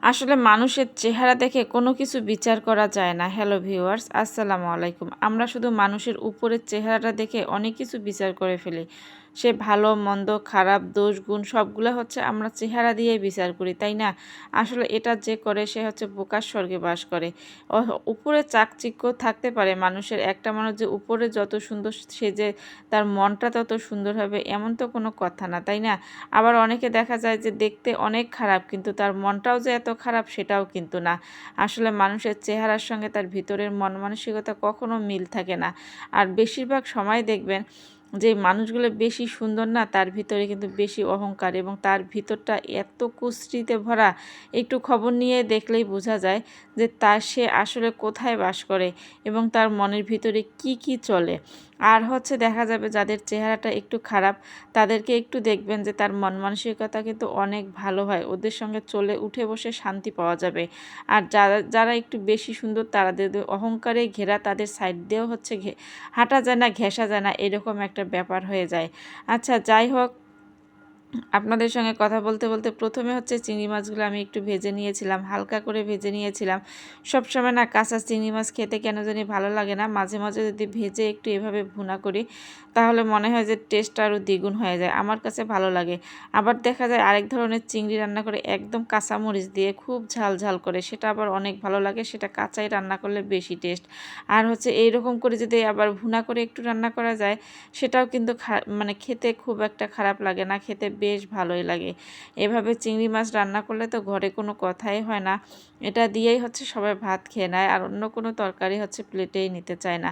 আসলে মানুষের চেহারা দেখে কোনো কিছু বিচার করা যায় না। হ্যালো ভিউয়ার্স, আসসালামু আলাইকুম। আমরা শুধু মানুষের উপরের চেহারাটা দেখে অনেক কিছু বিচার করে ফেলি। সে ভালো, মন্দ, খারাপ, দোষ, গুণ সবগুলো হচ্ছে আমরা চেহারা দিয়েই বিচার করি, তাই না? আসলে এটা যে করে সে হচ্ছে বোকার স্বর্গে বাস করে। উপরে চাকচিক্য থাকতে পারে মানুষের, একটা মানুষ যে উপরে যত সুন্দর সে যে তার মনটা তত সুন্দর হবে এমন তো কোনো কথা না, তাই না? আবার অনেকে দেখা যায় যে দেখতে অনেক খারাপ কিন্তু তার মনটাও যে এত খারাপ সেটাও কিন্তু না। আসলে মানুষের চেহারার সঙ্গে তার ভিতরের মন মানসিকতা কখনো মিল থাকে না। আর বেশিরভাগ সময় দেখবেন যে মানুষগুলো বেশি সুন্দর না, তার ভিতরে কিন্তু বেশি অহংকার এবং তার ভিতরটা এত কুশ্রীতে ভরা। একটু খবর নিয়ে দেখলেই বোঝা যায় যে সে আসলে কোথায় বাস করে এবং তার মনের ভিতরে কি কি চলে। আর হচ্ছে দেখা যাবে যাদের চেহারাটা একটু খারাপ তাদেরকে একটু দেখবেন যে তার মন মানসিকতা কিন্তু অনেক ভালো হয়, ওদের সঙ্গে চলে উঠে বসে শান্তি পাওয়া যাবে। আর যারা যারা একটু বেশি সুন্দর তাদের অহংকারে ঘেরা, তাদের সাইড দিয়েও হচ্ছে হাঁটা যায় না, ঘেঁষা যায় না, এরকম একটা ব্যাপার হয়ে যায়। আচ্ছা, যাই হোক, আপনাদের সঙ্গে কথা বলতে বলতে প্রথমে হচ্ছে চিংড়ি মাছগুলো আমি একটু ভেজে নিয়েছিলাম, হালকা করে ভেজে নিয়েছিলাম। সবসময় না কাঁচা চিংড়ি মাছ খেতে কেন জানি ভালো লাগে না, মাঝে মাঝে যদি ভেজে একটু এভাবে ভুনা করি তাহলে মনে হয় যে টেস্টটা আরও দ্বিগুণ হয়ে যায়, আমার কাছে ভালো লাগে। আবার দেখা যায় আরেক ধরনের চিংড়ি রান্না করে একদম কাঁচা মরিচ দিয়ে খুব ঝাল ঝাল করে, সেটা আবার অনেক ভালো লাগে, সেটা কাঁচাই রান্না করলে বেশি টেস্ট। আর হচ্ছে এইরকম করে যদি আবার ভুনা করে একটু রান্না করা যায় সেটাও কিন্তু মানে খেতে খুব একটা খারাপ লাগে না, খেতে বেশ ভালোই লাগে। এভাবে চিংড়ি মাছ রান্না করলে তো ঘরে কোনো কথাই হয় না, এটা দিয়েই হচ্ছে সবাই ভাত খেয়ে নেয়, আর অন্য কোনো তরকারি হচ্ছে প্লেটেই নিতে চায় না।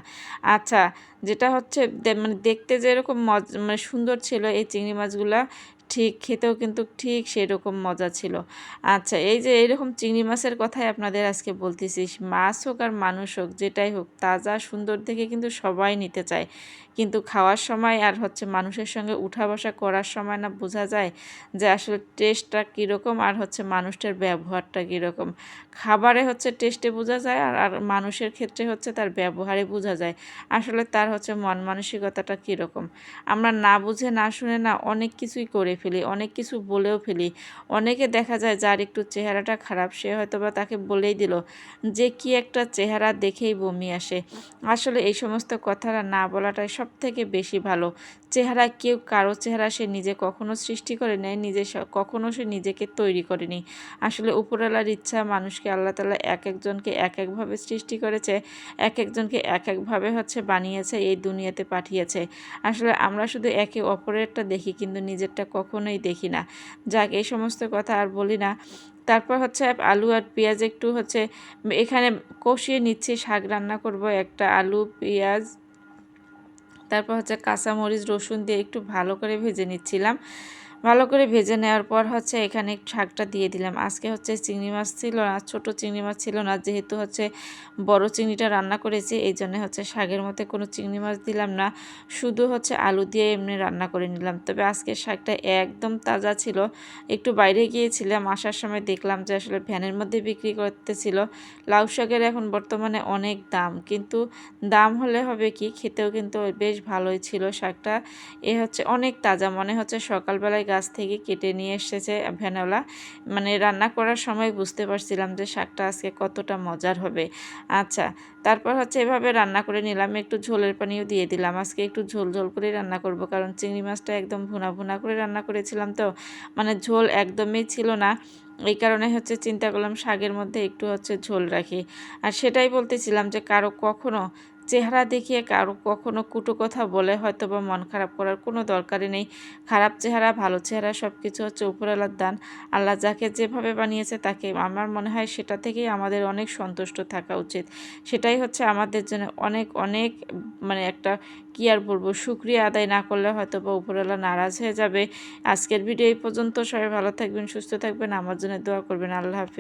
আচ্ছা, যেটা হচ্ছে মানে দেখতে যেরকম মানে সুন্দর ছিল এই চিংড়ি মাছগুলা, ঠিক খেতেও কিন্তু ঠিক সেরকম মজা ছিল। আচ্ছা, এই যে এইরকম চিংড়ি মাছের কথাই আপনাদের আজকে বলতেছি, মাছ হোক আর মানুষ হোক যেটাই হোক, তাজা সুন্দর দেখে কিন্তু সবাই নিতে চায়, কিন্তু খাওয়ার সময় আর হচ্ছে মানুষের সঙ্গে উঠা বসা করার সময় না বোঝা যায় যে আসলে টেস্টটা কীরকম আর হচ্ছে মানুষটার ব্যবহারটা কীরকম। খাবারে হচ্ছে টেস্টে বোঝা যায়, আর আর মানুষের ক্ষেত্রে হচ্ছে তার ব্যবহারে বোঝা যায় আসলে তার হচ্ছে মন মানসিকতাটা কীরকম। আমরা না বুঝে না শুনে না অনেক কিছুই করে ফেলি, অনেক কিছু বলেও ফেলি। অনেকে দেখা যায় যার একটু চেহারাটা খারাপ সে হয়তো বা তাকে বলেই দিল যে কি একটা চেহারা, দেখেই বমি আসে। আসলে এই সমস্ত কথাটা না বলাটাই সব থেকে বেশি ভালো। চেহারা কারো চেহারা সে নিজে কখনো সৃষ্টি করে নেয়, কখনো সে নিজেকে তৈরি করেনি। আসলে উপরওয়ালার ইচ্ছা, মানুষকে আল্লাহ তাআলা এক একজনকে এক একভাবে সৃষ্টি করেছে, এক একজনকে এক একভাবে হচ্ছে বানিয়েছে, এই দুনিয়াতে পাঠিয়েছে। আসলে আমরা শুধু একে অপরেরটা দেখি কিন্তু নিজেরটা কখনোই দেখি না। যাক, এই সমস্ত কথা আর বলি না। তারপর হচ্ছে আলু আর পেঁয়াজ একটু হচ্ছে এখানে কষিয়ে নিচ্ছি, শাক রান্না করব, একটা আলু, পেঁয়াজ, তারপর হচ্ছে কাঁচামরিচ, রসুন দিয়ে একটু ভালো করে ভেজে নিচ্ছিলাম। ভালো করে ভেজে নেওয়ার পর হচ্ছে এখানে শাকটা দিয়ে দিলাম। আজকে হচ্ছে চিংড়ি মাছ ছিল না, ছোট চিংড়ি মাছ ছিল না, যেহেতু হচ্ছে বড় চিংড়িটা রান্না করেছি এই জন্য হচ্ছে শাকের মধ্যে কোনো চিংড়ি মাছ দিলাম না, শুধু হচ্ছে আলু দিয়ে এমনি রান্না করে নিলাম। তবে আজকে শাকটা একদম তাজা ছিল। একটু বাইরে গিয়েছিলাম, আসার সময় দেখলাম যে আসলে ভ্যানের মধ্যে বিক্রি করতেছিল। লাউ শাকের এখন বর্তমানে অনেক দাম, কিন্তু দাম হলে হবে কি, খেতেও কিন্তু বেশ ভালোই ছিল শাকটা। এ হচ্ছে অনেক তাজা, মনে হচ্ছে সকালবেলায় গাছ থেকে কেটে নিয়ে এসেছে ভ্যানওয়ালা। মানে রান্না করার সময় বুঝতে পারছিলাম যে শাকটা আজকে কতটা মজার হবে। আচ্ছা, তারপর হচ্ছে এভাবে রান্না করে নিলাম, একটু ঝোলের পানিও দিয়ে দিলাম। আজকে একটু ঝোল ঝোল করে রান্না করব, কারণ চিংড়ি মাছটা একদম ভুনা ভুনা করে রান্না করেছিলাম, তো মানে ঝোল একদমই ছিল না। এই কারণে হচ্ছে চিন্তা করলাম শাকের মধ্যে একটু হচ্ছে ঝোল রাখি। আর সেটাই বলতেছিলাম যে কারো কখনো চেহারা দেখিয়ে কারো কখনো কুটু কথা বলে হয়তো বা মন খারাপ করার কোনো দরকারই নেই। খারাপ চেহারা ভালো চেহারা সব কিছু হচ্ছে উপরওয়ালার দান। আল্লাহ যাকে যেভাবে বানিয়েছে তাকে, আমার মনে হয় সেটা থেকেই আমাদের অনেক সন্তুষ্ট থাকা উচিত। সেটাই হচ্ছে আমাদের জন্য অনেক অনেক মানে একটা, কি আর বলবো, শুকরিয়া আদায় না করলে হয়তো বা উপরওয়ালা নারাজ হয়ে যাবে। আজকের ভিডিও এই পর্যন্ত। সবাই ভালো থাকবেন, সুস্থ থাকবেন, আমার জন্য দোয়া করবেন। আল্লাহ হাফেজ।